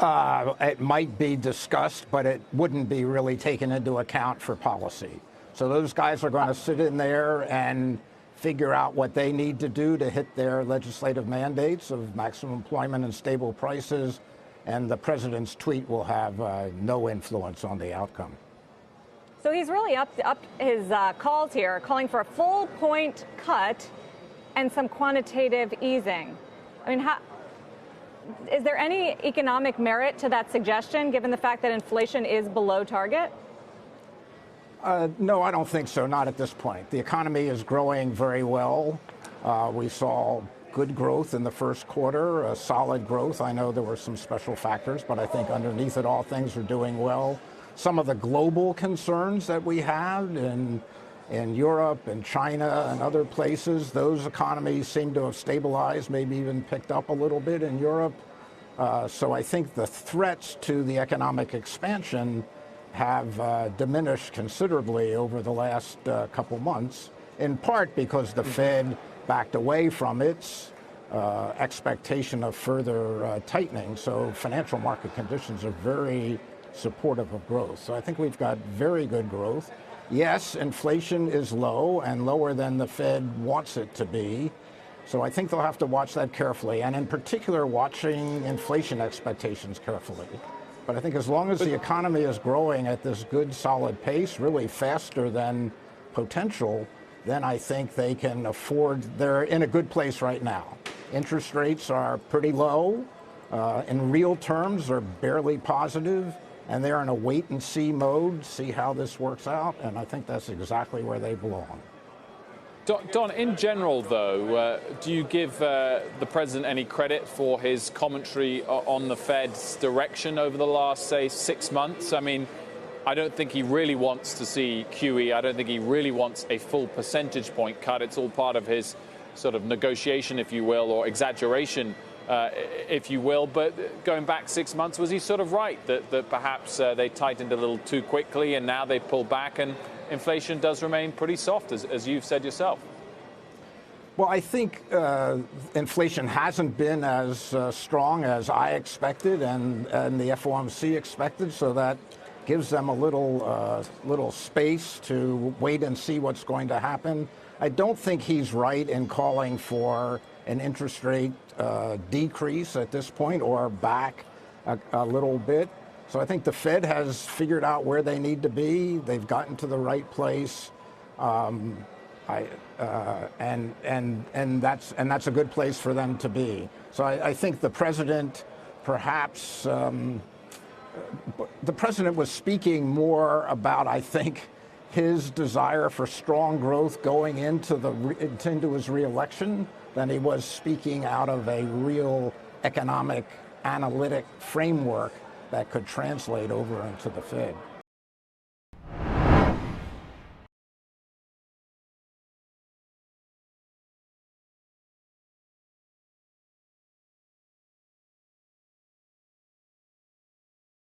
It might be discussed, but it wouldn't be really taken into account for policy. So those guys are going to sit in there and figure out what they need to do to hit their legislative mandates of maximum employment and stable prices, and the president's tweet will have no influence on the outcome. So he's really up his calls here, calling for a full point cut and some quantitative easing. I mean, is there any economic merit to that suggestion, given the fact that inflation is below target? No, I don't think so, not at this point. The economy is growing very well. We saw good growth in the first quarter, solid growth. I know there were some special factors, but I think underneath it all, things are doing well. Some of the global concerns that we have in Europe and China and other places, those economies seem to have stabilized, maybe even picked up a little bit in Europe. So I think the threats to the economic expansion have diminished considerably over the last couple months, in part because the Fed backed away from its expectation of further tightening. So financial market conditions are very supportive of growth. So I think we've got very good growth. Yes, inflation is low and lower than the Fed wants it to be. So I think they'll have to watch that carefully, and in particular, watching inflation expectations carefully. But I think as long as the economy is growing at this good, solid pace, really faster than potential, then I think they can afford, they're in a good place right now. Interest rates are pretty low. In real terms, they're barely positive. And they're in a wait-and-see mode, see how this works out, and I think that's exactly where they belong. Don, in general, though, do you give the president any credit for his commentary on the Fed's direction over the last, say, 6 months? I mean, I don't think he really wants to see QE. I don't think he really wants a full percentage point cut. It's all part of his sort of negotiation, if you will, or exaggeration, if you will. But going back 6 months, was he sort of right that perhaps they tightened a little too quickly and now they pull back and inflation does remain pretty soft, as you've said yourself? Well, I think inflation hasn't been as strong as I expected and the FOMC expected, so that gives them a little space to wait and see what's going to happen. I don't think he's right in calling for an interest rate decrease at this point or back a little bit. So I think the Fed has figured out where they need to be. They've gotten to the right place, and that's a good place for them to be. So I think the president, perhaps, the president was speaking more about, I think, his desire for strong growth going into his reelection than he was speaking out of a real economic analytic framework that could translate over into the Fed.